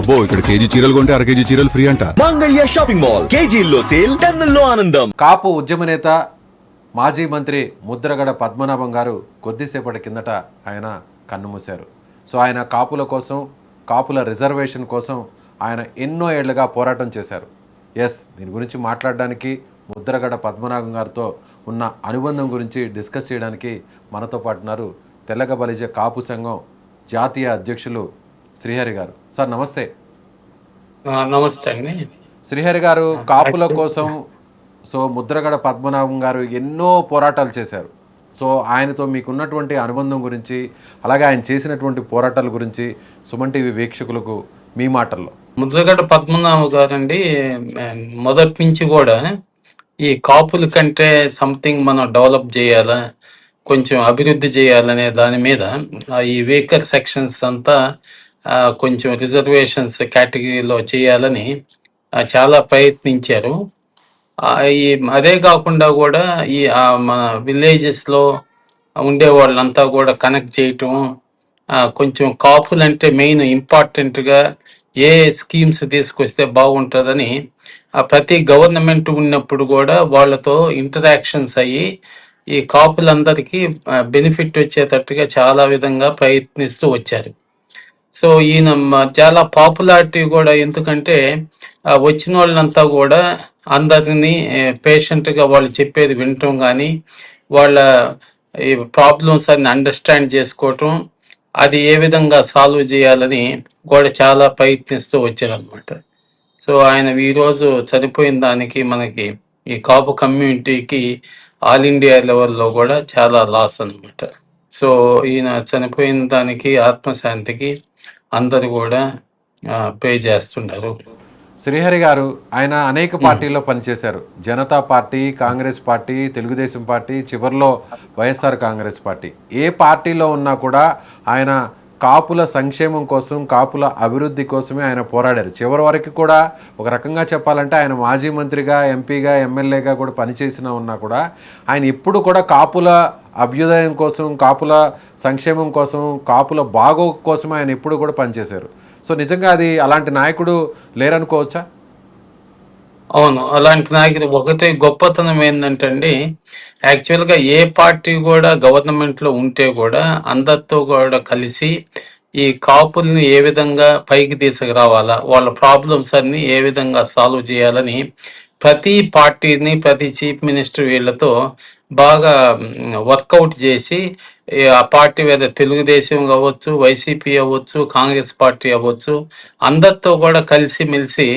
అబ్బో ఇక్కడ కేజీ చీరలు కొంటే అర కేజీ చీరలు ఫ్రీ అంట. మంగళ్య షాపింగ్ మాల్, కేజీల్లో సేల్, టన్నుల్లో ఆనందం. కాపు ఉద్యమ నేత మాజీ మంత్రి ముద్రగడ పద్మనాభం గారు కొద్దిసేపటి కిందట ఆయన కన్నుమూశారు. సో ఆయన కాపుల కోసం, కాపుల రిజర్వేషన్ కోసం ఆయన ఎన్నో ఏళ్లుగా పోరాటం చేశారు. దీని గురించి మాట్లాడడానికి ముద్రగడ పద్మనాభం గారితో ఉన్న అనుబంధం గురించి డిస్కస్ చేయడానికి మనతో పాటు ఉన్నారు తెలగ బలిజ కాపు సంఘం జాతీయ అధ్యక్షులు శ్రీహరి గారు. సార్ నమస్తే. నమస్తే అండి. శ్రీహరి గారు, కాపుల కోసం ముద్రగడ పద్మనాభం గారు ఎన్నో పోరాటాలు చేశారు. సో ఆయనతో మీకున్నటువంటి అనుబంధం గురించి, అలాగే ఆయన చేసినటువంటి పోరాటాల గురించి సుమన్ టీవీ వీక్షకులకు మీ మాటల్లో. ముద్రగడ పద్మనాభం గారండి మొదటి నుంచి కూడా ఈ కాపుల కంటే సంథింగ్ మనం డెవలప్ చేయాలా, కొంచెం అభివృద్ధి చేయాలనే దాని మీద ఈ వీకర్ సెక్షన్స్ అంతా కొంచెం రిజర్వేషన్స్ కేటగిరీలో చేయాలని చాలా ప్రయత్నించారు. అదే కాకుండా కూడా ఈ మన విలేజెస్లో ఉండే వాళ్ళంతా కూడా కనెక్ట్ చేయటం, కొంచెం కాపులంటే మెయిన్ ఇంపార్టెంట్గా ఏ స్కీమ్స్ తీసుకొస్తే బాగుంటుందని ప్రతి గవర్నమెంట్ ఉన్నప్పుడు కూడా వాళ్ళతో ఇంటరాక్షన్స్ అయ్యి ఈ కాపులందరికీ బెనిఫిట్ వచ్చేటట్టుగా చాలా విధంగా ప్రయత్నిస్తూ వచ్చారు. సో ఈయన చాలా పాపులారిటీ కూడా, ఎందుకంటే వచ్చిన వాళ్ళంతా కూడా అందరినీ పేషెంట్గా వాళ్ళు చెప్పేది వినటం కానీ, వాళ్ళ ఈ ప్రాబ్లమ్స్ అన్ని అండర్స్టాండ్ చేసుకోవటం, అది ఏ విధంగా సాల్వ్ చేయాలని కూడా చాలా ప్రయత్నిస్తూ వచ్చారనమాట. సో ఆయన ఈరోజు చనిపోయిన దానికి మనకి ఈ కాపు కమ్యూనిటీకి ఆల్ ఇండియా లెవెల్లో కూడా చాలా లాస్ అనమాట. సో ఈయన చనిపోయిన దానికి ఆత్మశాంతికి అందరు కూడా పే చేస్తున్నారు. శ్రీహరి గారు, ఆయన అనేక పార్టీల్లో పనిచేశారు. Janata party, Congress party, Telugu Desam party, చివరిలో వైఎస్ఆర్ కాంగ్రెస్ పార్టీ. ఏ పార్టీలో ఉన్నా కూడా ఆయన కాపుల సంక్షేమం కోసం, కాపుల అభివృద్ధి కోసమే ఆయన పోరాడారు. చివరి వరకు కూడా ఒక రకంగా చెప్పాలంటే ఆయన మాజీ మంత్రిగా, ఎంపీగా, ఎమ్మెల్యేగా కూడా పనిచేసినా ఉన్నా కూడా ఆయన ఎప్పుడు కూడా కాపుల అభ్యుదయం కోసం, కాపుల సంక్షేమం కోసం, కాపుల బాగో కోసం ఆయన ఎప్పుడు కూడా పనిచేశారు. సో నిజంగా అది అలాంటి నాయకుడు లేరనుకోవచ్చా? అవును, అలాంటి నాయకుడు. ఒకటి గొప్పతనం ఏంటంటే అండి, యాక్చువల్గా ఏ పార్టీ కూడా గవర్నమెంట్లో ఉంటే కూడా అందరితో కూడా కలిసి ఈ కాపుల్ని ఏ విధంగా పైకి తీసుకురావాలా, వాళ్ళ ప్రాబ్లమ్స్ అన్ని ఏ విధంగా సాల్వ్ చేయాలని ప్రతి పార్టీని, ప్రతి చీఫ్ మినిస్టర్ వీళ్ళతో బాగా వర్కౌట్ చేసి ఆ పార్టీ మీద తెలుగుదేశం అవ్వచ్చు, వైసీపీ అవ్వచ్చు, కాంగ్రెస్ పార్టీ అవ్వచ్చు, అందరితో కూడా కలిసి మెలిసి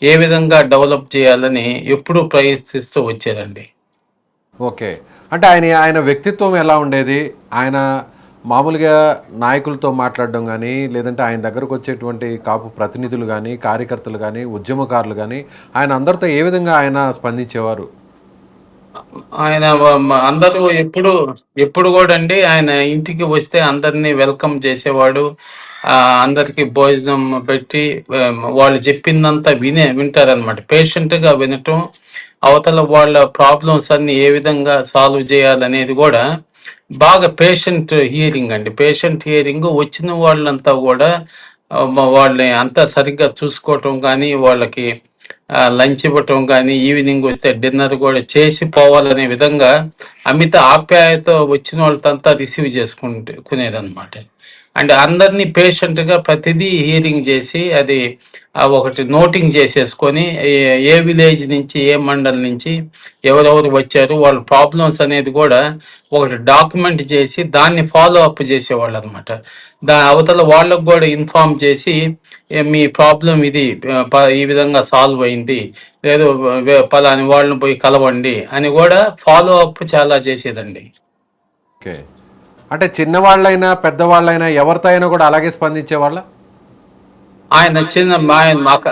ఏ విధంగా డెవలప్ చేయాలని ఎప్పుడూ ప్రయత్నిస్తూ వచ్చారండి. ఓకే, అంటే ఆయన వ్యక్తిత్వం ఎలా ఉండేది? ఆయన మామూలుగా నాయకులతో మాట్లాడడం కానీ, లేదంటే ఆయన దగ్గరకు వచ్చేటువంటి కాపు ప్రతినిధులు కానీ, కార్యకర్తలు కానీ, ఉద్యమకారులు కానీ, ఆయన అందరితో ఏ విధంగా ఆయన స్పందించేవారు? ఆయన అందరూ ఎప్పుడు కూడా అండి, ఆయన ఇంటికి వస్తే అందరినీ వెల్కమ్ చేసేవాడు. అందరికి భోజనం పెట్టి వాళ్ళు చెప్పిందంతా వింటారనమాట. పేషెంట్గా వినటం, అవతల వాళ్ళ ప్రాబ్లమ్స్ అన్ని ఏ విధంగా సాల్వ్ చేయాలనేది కూడా బాగా పేషెంట్ హియరింగ్ అండి. పేషెంట్ హియరింగ్ వచ్చిన వాళ్ళంతా కూడా వాళ్ళని అంతా సరిగ్గా చూసుకోవటం కానీ, వాళ్ళకి లంచ్ ఇవ్వటం కానీ, ఈవినింగ్ వస్తే డిన్నర్ కూడా చేసి పోవాలనే విధంగా అమిత ఆప్యాయత వచ్చిన వాళ్ళంతా రిసీవ్ చేసుకునేదన్నమాట. అండ్ అందరినీ పేషెంట్గా ప్రతిదీ హియరింగ్ చేసి అది ఒకటి నోటింగ్ చేసేసుకొని ఏ విలేజ్ నుంచి, ఏ మండల్ నుంచి ఎవరెవరు వచ్చారు, వాళ్ళ ప్రాబ్లమ్స్ అనేది కూడా ఒకటి డాక్యుమెంట్ చేసి దాన్ని ఫాలో అప్ చేసేవాళ్ళు అనమాట. అవతల వాళ్ళకు కూడా ఇన్ఫార్మ్ చేసి మీ ప్రాబ్లం ఇది ఈ విధంగా సాల్వ్ అయింది, లేదు పలాని వాళ్ళని పోయి కలవండి అని కూడా ఫాలో అప్ చాలా చేసేదండి. ఓకే, అంటే చిన్నవాళ్ళైనా పెద్దవాళ్ళైనా ఎవరితో అయినా కూడా అలాగే స్పందించేవాళ్ళ? ఆయన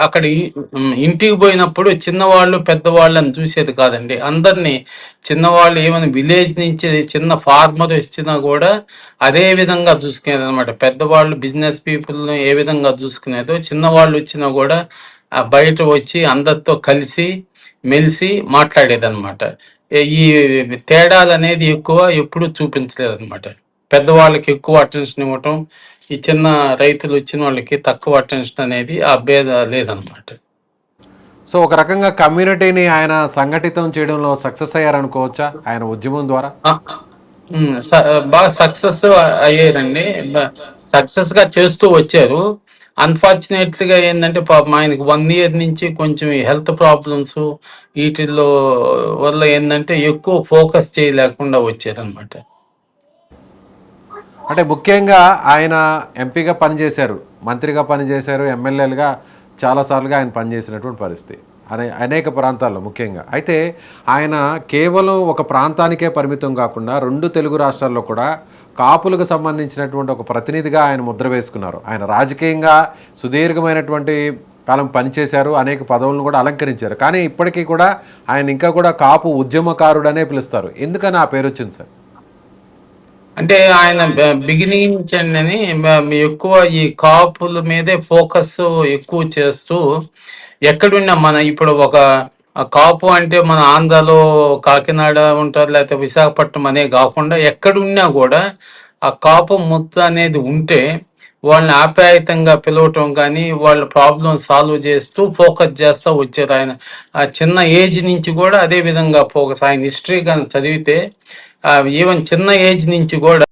అక్కడ ఇంటికి పోయినప్పుడు చిన్నవాళ్ళు పెద్దవాళ్ళని చూసేది కాదండి. అందరినీ, చిన్నవాళ్ళు ఏమైనా విలేజ్ నుంచి చిన్న ఫార్మర్ వచ్చినా కూడా అదే విధంగా చూసుకునేది అనమాట. పెద్దవాళ్ళు బిజినెస్ పీపుల్ని ఏ విధంగా చూసుకునేదో, చిన్నవాళ్ళు వచ్చినా కూడా బయట వచ్చి అందరితో కలిసి మెలిసి మాట్లాడేది అనమాట. ఈ తేడాలు అనేది ఎక్కువ ఎప్పుడు చూపించలేదు అనమాట. పెద్దవాళ్ళకి ఎక్కువ అటెన్షన్ ఇవ్వటం, ఈ చిన్న రైతులు వచ్చిన వాళ్ళకి తక్కువ అటెన్షన్ అనేది ఆ భేద లేదనమాట. సో ఒక రకంగా కమ్యూనిటీని ఆయన సంఘటితం చేయడంలో సక్సెస్ అయ్యారనుకోవచ్చా ఆయన ఉద్యమం ద్వారా? బాగా సక్సెస్ అయ్యారండి. సక్సెస్ గా చేస్తూ వచ్చారు. అన్ఫార్చునేట్లీగా ఏంటంటే పాపం ఆయనకి 1 year నుంచి కొంచెం హెల్త్ ప్రాబ్లమ్స్ వీటిల్లో వల్ల ఏంటంటే ఎక్కువ ఫోకస్ చేయలేకుండా వచ్చారనమాట. అంటే ముఖ్యంగా ఆయన ఎంపీగా పనిచేశారు, మంత్రిగా పనిచేశారు, ఎమ్మెల్యేలుగా చాలాసార్లుగా ఆయన పనిచేసినటువంటి పరిస్థితి అనేక ప్రాంతాల్లో ముఖ్యంగా. అయితే ఆయన కేవలం ఒక ప్రాంతానికే పరిమితం కాకుండా 2 తెలుగు రాష్ట్రాల్లో కూడా కాపులకు సంబంధించినటువంటి ఒక ప్రతినిధిగా ఆయన ముద్ర వేసుకున్నారు. ఆయన రాజకీయంగా సుదీర్ఘమైనటువంటి కాలం పనిచేశారు, అనేక పదవులను కూడా అలంకరించారు. కానీ ఇప్పటికీ కూడా ఆయన ఇంకా కూడా కాపు ఉద్యమకారుడనే పిలుస్తారు. ఎందుకని ఆ పేరు వచ్చింది సార్? అంటే ఆయన బిగినింగ్ నుంచి అని ఎక్కువ ఈ కాపుల మీదే ఫోకస్ ఎక్కువ చేస్తూ ఎక్కడున్నా మన ఇప్పుడు ఒక కాపు అంటే మన ఆంధ్రాలో కాకినాడ ఉంటారు, లేకపోతే విశాఖపట్నం అనే కాకుండా ఎక్కడున్నా కూడా ఆ కాపు ముద్ద అనేది ఉంటే వాళ్ళని ఆప్యాయతంగా పిలవటం కానీ వాళ్ళ ప్రాబ్లం సాల్వ్ చేస్తూ ఫోకస్ చేస్తూ వచ్చారు. ఆయన ఆ చిన్న ఏజ్ నుంచి కూడా అదే విధంగా ఫోకస్. ఆయన హిస్టరీ కానీ చదివితే ఈవెన్ చిన్న ఏజ్ నుంచి కూడా